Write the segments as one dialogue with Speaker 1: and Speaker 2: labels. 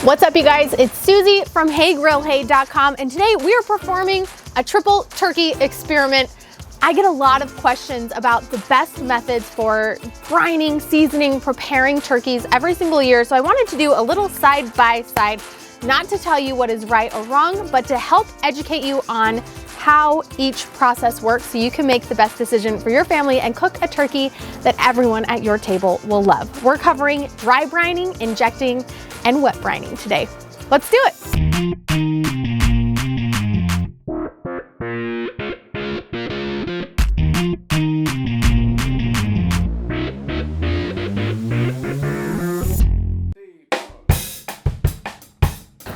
Speaker 1: What's up, you guys? It's Susie from HeyGrillHey.com, and today we are performing a triple turkey experiment. I get a lot of questions about the best methods for brining, seasoning, preparing turkeys every single year, so I wanted to do a little side-by-side, not to tell you what is right or wrong, but to help educate you on how each process works so you can make the best decision for your family and cook a turkey that everyone at your table will love. We're covering dry brining, injecting, and wet brining today. Let's do it.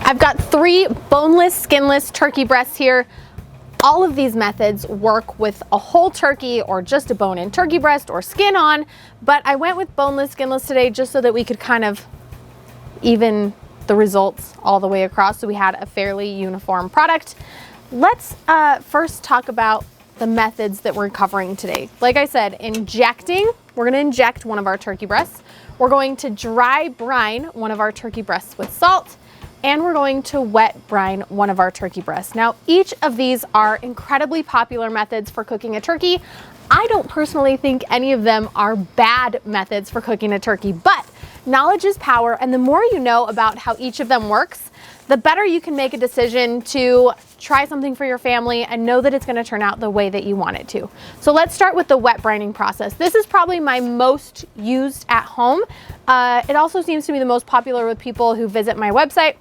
Speaker 1: I've got 3 boneless, skinless turkey breasts here. All of these methods work with a whole turkey or just a bone-in turkey breast or skin on, but I went with boneless, skinless today just so that we could kind of even the results all the way across, so we had a fairly uniform product. Let's first talk about the methods that we're covering today. Like I said, injecting, we're gonna inject one of our turkey breasts. We're going to dry brine one of our turkey breasts with salt, and we're going to wet brine one of our turkey breasts. Now, each of these are incredibly popular methods for cooking a turkey. I don't personally think any of them are bad methods for cooking a turkey, but knowledge is power, and the more you know about how each of them works, the better you can make a decision to try something for your family and know that it's gonna turn out the way that you want it to. So let's start with the wet brining process. This is probably my most used at home. It also seems to be the most popular with people who visit my website.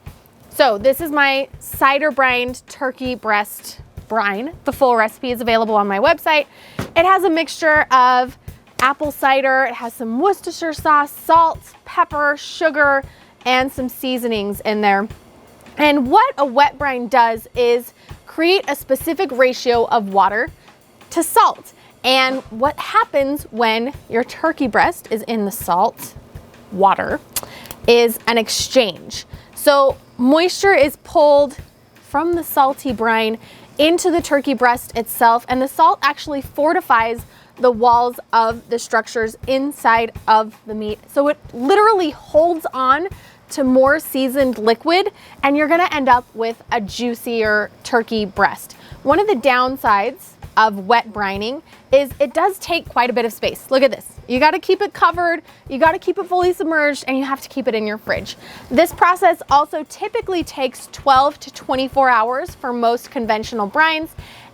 Speaker 1: So this is my cider brined turkey breast brine. The full recipe is available on my website. It has a mixture of apple cider, it has some Worcestershire sauce, salt, pepper, sugar, and some seasonings in there. And what a wet brine does is create a specific ratio of water to salt. And what happens when your turkey breast is in the salt water is an exchange. So moisture is pulled from the salty brine into the turkey breast itself, and the salt actually fortifies the walls of the structures inside of the meat. So it literally holds on to more seasoned liquid, and you're gonna end up with a juicier turkey breast. One of the downsides of wet brining is it does take quite a bit of space. Look at this. You gotta keep it covered, you gotta keep it fully submerged, and you have to keep it in your fridge. This process also typically takes 12 to 24 hours for most conventional brines.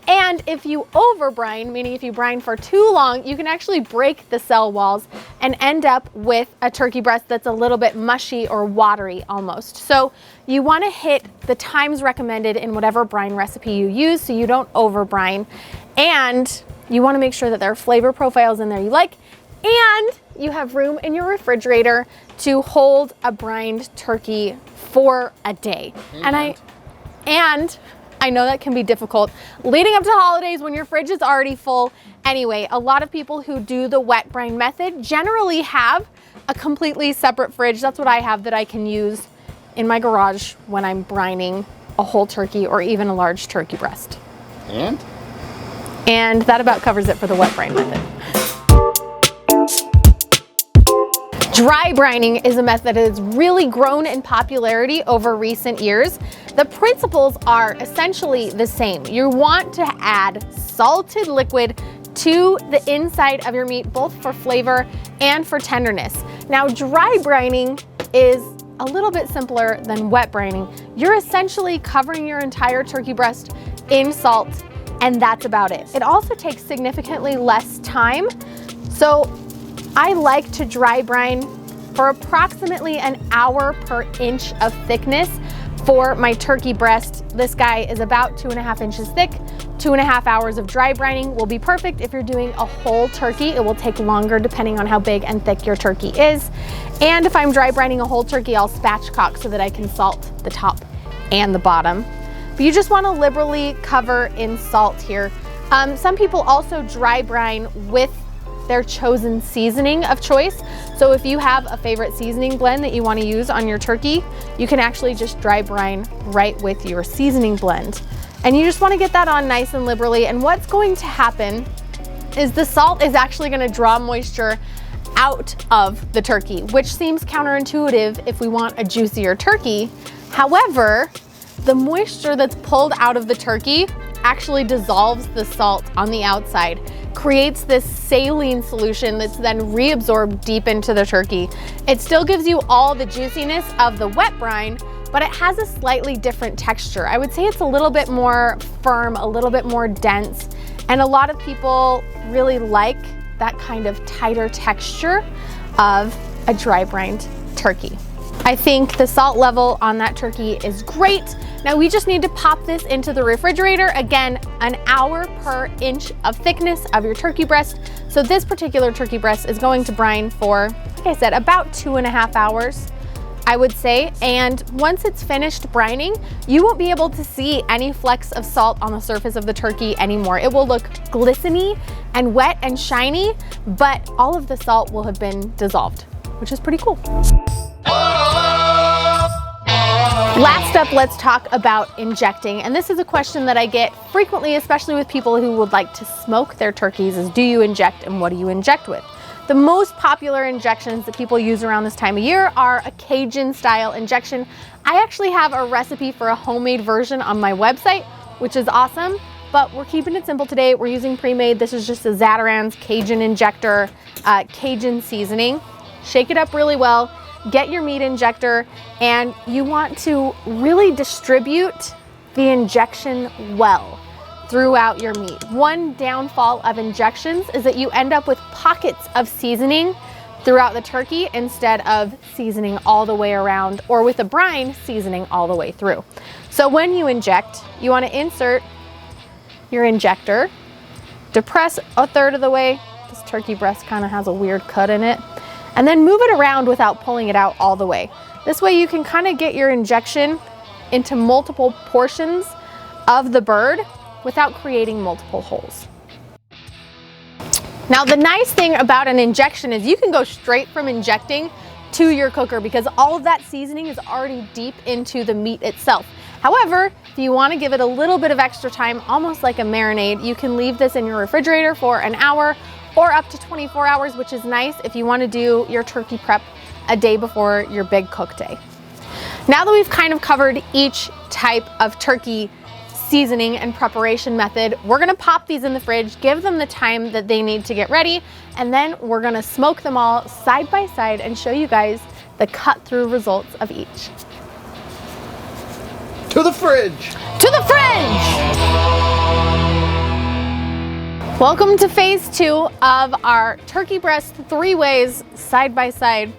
Speaker 1: And if you over brine, meaning if you brine for too long, you can actually break the cell walls and end up with a turkey breast that's a little bit mushy or watery almost. So you wanna hit the times recommended in whatever brine recipe you use so you don't over brine. And you wanna make sure that there are flavor profiles in there you like, and you have room in your refrigerator to hold a brined turkey for a day. And I know that can be difficult leading up to holidays when your fridge is already full. Anyway, a lot of people who do the wet brine method generally have a completely separate fridge. That's what I have that I can use in my garage when I'm brining a whole turkey or even a large turkey breast. And that about covers it for the wet brine method. Dry brining is a method that has really grown in popularity over recent years. The principles are essentially the same. You want to add salted liquid to the inside of your meat, both for flavor and for tenderness. Now, dry brining is a little bit simpler than wet brining. You're essentially covering your entire turkey breast in salt, and that's about it. It also takes significantly less time. So I like to dry brine for approximately an hour per inch of thickness for my turkey breast. This guy is about 2.5 inches thick. 2.5 hours of dry brining will be perfect. If you're doing a whole turkey, it will take longer depending on how big and thick your turkey is. And if I'm dry brining a whole turkey, I'll spatchcock so that I can salt the top and the bottom. But you just want to liberally cover in salt here. Some people also dry brine with their chosen seasoning of choice. So if you have a favorite seasoning blend that you want to use on your turkey, you can actually just dry brine right with your seasoning blend. And you just want to get that on nice and liberally. And what's going to happen is the salt is actually going to draw moisture out of the turkey, which seems counterintuitive if we want a juicier turkey. However, the moisture that's pulled out of the turkey actually dissolves the salt on the outside, creates this saline solution that's then reabsorbed deep into the turkey. It still gives you all the juiciness of the wet brine, but it has a slightly different texture. I would say it's a little bit more firm, a little bit more dense, and a lot of people really like that kind of tighter texture of a dry brined turkey. I think the salt level on that turkey is great. Now we just need to pop this into the refrigerator. Again, an hour per inch of thickness of your turkey breast. So this particular turkey breast is going to brine for, like I said, about 2.5 hours, I would say. And once it's finished brining, you won't be able to see any flecks of salt on the surface of the turkey anymore. It will look glistening and wet and shiny, but all of the salt will have been dissolved, which is pretty cool. Last up, let's talk about injecting. And this is a question that I get frequently, especially with people who would like to smoke their turkeys, is do you inject and what do you inject with? The most popular injections that people use around this time of year are a Cajun style injection. I actually have a recipe for a homemade version on my website, which is awesome, but we're keeping it simple today. We're using pre-made. This is just a Zatarain's Cajun injector, Cajun seasoning. Shake it up really well. Get your meat injector, and you want to really distribute the injection well throughout your meat. One downfall of injections is that you end up with pockets of seasoning throughout the turkey instead of seasoning all the way around, or with a brine, seasoning all the way through. So when you inject, you want to insert your injector, depress a third of the way. This turkey breast kind of has a weird cut in it. And then move it around without pulling it out all the way. This way you can kind of get your injection into multiple portions of the bird without creating multiple holes. Now, the nice thing about an injection is you can go straight from injecting to your cooker because all of that seasoning is already deep into the meat itself. However, if you want to give it a little bit of extra time, almost like a marinade, you can leave this in your refrigerator for an hour or up to 24 hours, which is nice if you want to do your turkey prep a day before your big cook day. Now that we've kind of covered each type of turkey seasoning and preparation method, we're gonna pop these in the fridge, give them the time that they need to get ready, and then we're gonna smoke them all side by side and show you guys the cut-through results of each.
Speaker 2: To the fridge!
Speaker 1: To the fridge! Welcome to phase 2 of our turkey breast 3 ways side by side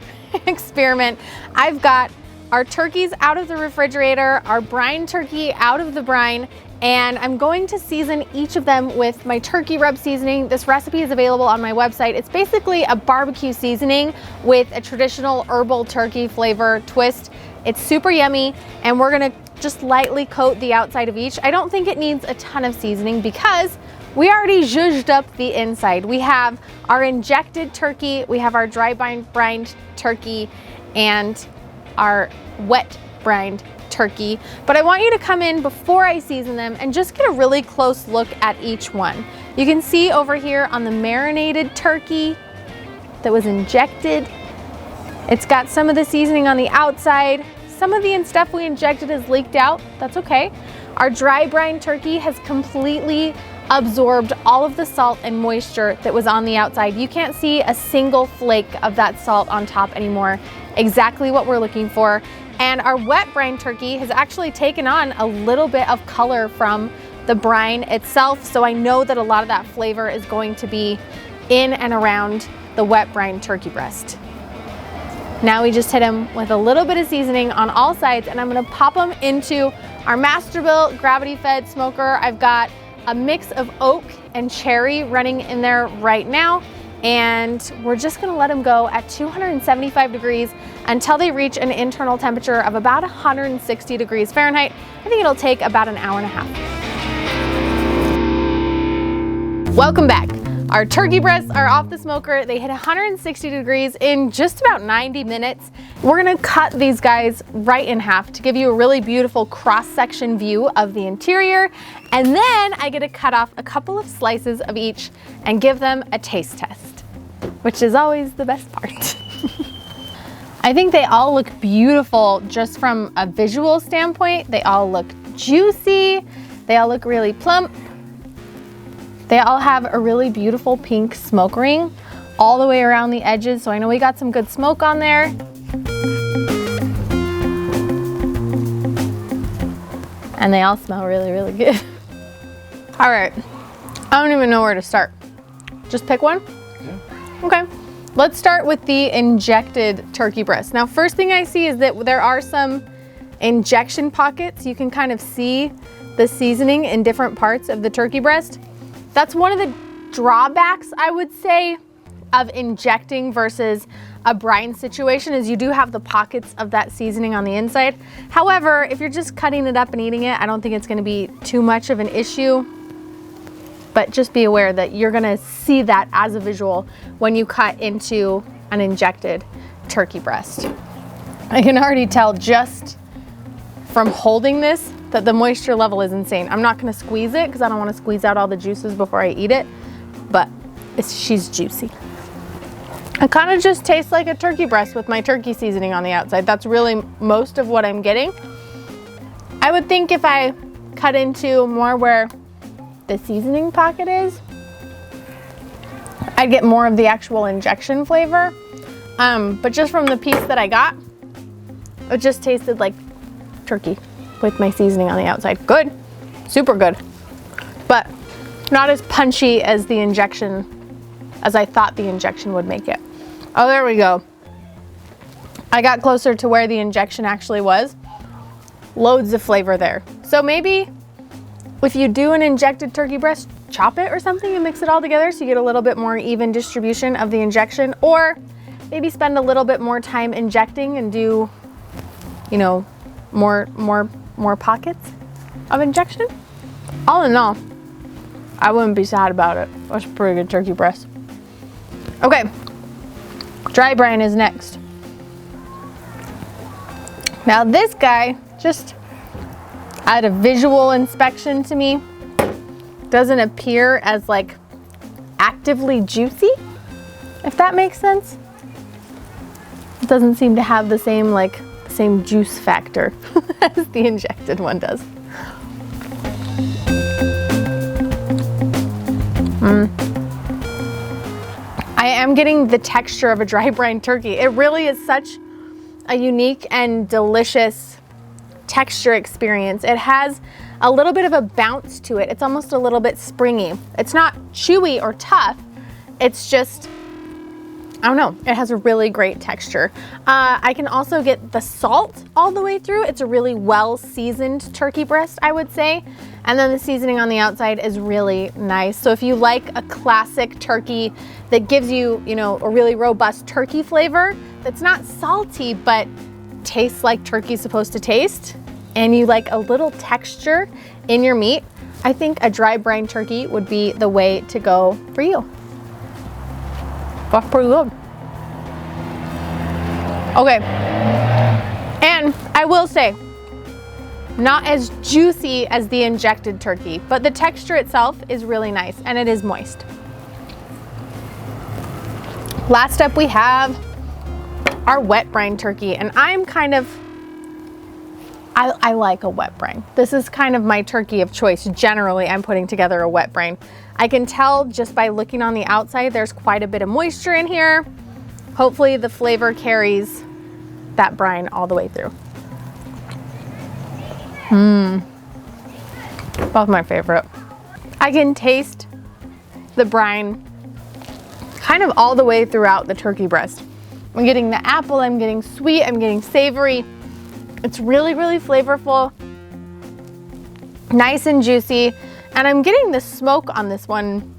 Speaker 1: experiment. I've got our turkeys out of the refrigerator, our brine turkey out of the brine, and I'm going to season each of them with my turkey rub seasoning. This recipe is available on my website. It's basically a barbecue seasoning with a traditional herbal turkey flavor twist. It's super yummy, and we're gonna just lightly coat the outside of each. I don't think it needs a ton of seasoning because we already zhuzhed up the inside. We have our injected turkey, we have our dry brined turkey, and our wet brined turkey. But I want you to come in before I season them and just get a really close look at each one. You can see over here on the marinated turkey that was injected, it's got some of the seasoning on the outside. Some of the stuff we injected has leaked out. That's okay. Our dry brine turkey has completely absorbed all of the salt and moisture that was on the outside. You can't see a single flake of that salt on top anymore. Exactly what we're looking for. And our wet brine turkey has actually taken on a little bit of color from the brine itself. So I know that a lot of that flavor is going to be in and around the wet brine turkey breast. Now we just hit them with a little bit of seasoning on all sides, and I'm gonna pop them into our Masterbuilt gravity fed smoker. I've got a mix of oak and cherry running in there right now, and we're just gonna let them go at 275 degrees until they reach an internal temperature of about 160 degrees Fahrenheit. I think it'll take about an hour and a half. Welcome back. Our turkey breasts are off the smoker. They hit 160 degrees in just about 90 minutes. We're gonna cut these guys right in half to give you a really beautiful cross-section view of the interior. And then I get to cut off a couple of slices of each and give them a taste test. which is always the best part. I think they all look beautiful just from a visual standpoint. They all look juicy. They all look really plump. They all have a really beautiful pink smoke ring all the way around the edges. So I know we got some good smoke on there. And they all smell really, really good. All right, I don't even know where to start. Just pick one? Yeah. Okay. Let's start with the injected turkey breast. Now, first thing I see is that there are some injection pockets. You can kind of see the seasoning in different parts of the turkey breast. That's one of the drawbacks, I would say, of injecting versus a brine situation, is you do have the pockets of that seasoning on the inside. However, if you're just cutting it up and eating it, I don't think it's gonna be too much of an issue. But just be aware that you're gonna see that as a visual when you cut into an injected turkey breast. I can already tell just from holding this that the moisture level is insane. I'm not gonna squeeze it because I don't wanna squeeze out all the juices before I eat it, but she's juicy. It kind of just tastes like a turkey breast with my turkey seasoning on the outside. That's really most of what I'm getting. I would think if I cut into more where the seasoning pocket is, I'd get more of the actual injection flavor. But just from the piece that I got, it just tasted like turkey with my seasoning on the outside. Good, super good, but not as punchy as the injection, as I thought the injection would make it. Oh, there we go. I got closer to where the injection actually was. Loads of flavor there. So maybe if you do an injected turkey breast, chop it or something and mix it all together so you get a little bit more even distribution of the injection, or maybe spend a little bit more time injecting and do, you know, more pockets of injection. All in all, I wouldn't be sad about it. That's a pretty good turkey breast. Okay, dry brine is next. Now this guy, just at a visual inspection to me, doesn't appear as like actively juicy, if that makes sense. It doesn't seem to have the same juice factor as the injected one does. I am getting the texture of a dry brine turkey. It really is such a unique and delicious texture experience. It has a little bit of a bounce to it. It's almost a little bit springy. It's not chewy or tough. It's just, I don't know, it has a really great texture. I can also get the salt all the way through. It's a really well seasoned turkey breast, I would say. And then the seasoning on the outside is really nice. So if you like a classic turkey that gives you, you know, a really robust turkey flavor that's not salty but tastes like turkey's supposed to taste, and you like a little texture in your meat, I think a dry brine turkey would be the way to go for you. That's pretty good. Okay, and I will say, not as juicy as the injected turkey, but the texture itself is really nice and it is moist. Last up we have our wet brine turkey, and I'm kind of, I like a wet brine. This is kind of my turkey of choice. Generally, I'm putting together a wet brine. I can tell just by looking on the outside, there's quite a bit of moisture in here. Hopefully the flavor carries that brine all the way through. Both my favorite. I can taste the brine kind of all the way throughout the turkey breast. I'm getting the apple, I'm getting sweet, I'm getting savory. It's really, really flavorful, nice and juicy, and I'm getting the smoke on this one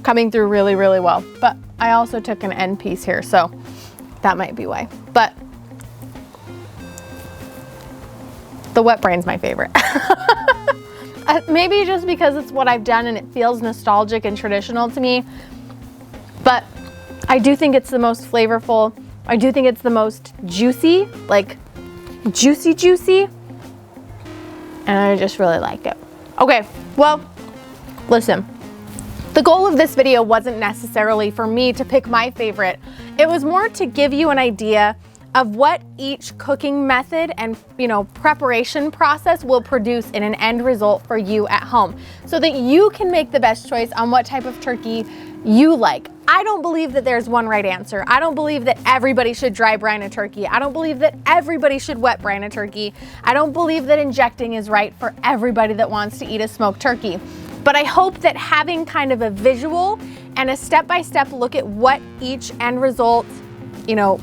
Speaker 1: coming through really, really well. But I also took an end piece here, so that might be why. But the wet brine's my favorite. Maybe just because it's what I've done and it feels nostalgic and traditional to me, but I do think it's the most flavorful. I do think it's the most juicy, like juicy, and I just really like it. Okay, well, listen, The goal of this video wasn't necessarily for me to pick my favorite. It was more to give you an idea of what each cooking method and preparation process will produce in an end result for you at home, so that you can make the best choice on what type of turkey you like. I don't believe that there's one right answer. I don't believe that everybody should dry brine a turkey. I don't believe that everybody should wet brine a turkey. I don't believe that injecting is right for everybody that wants to eat a smoked turkey. But I hope that having kind of a visual and a step-by-step look at what each end result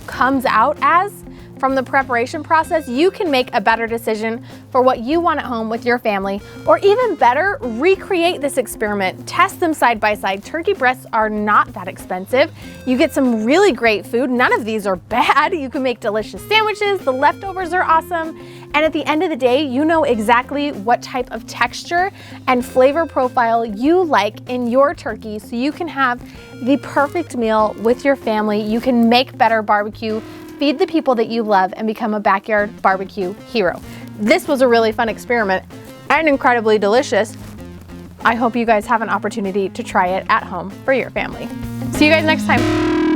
Speaker 1: comes out as from the preparation process, you can make a better decision for what you want at home with your family, or even better, recreate this experiment. Test them side by side. Turkey breasts are not that expensive. You get some really great food. None of these are bad. You can make delicious sandwiches. The leftovers are awesome. And at the end of the day, you know exactly what type of texture and flavor profile you like in your turkey, so you can have the perfect meal with your family. You can make better barbecue, feed the people that you love, and become a backyard barbecue hero. This was a really fun experiment and incredibly delicious. I hope you guys have an opportunity to try it at home for your family. See you guys next time.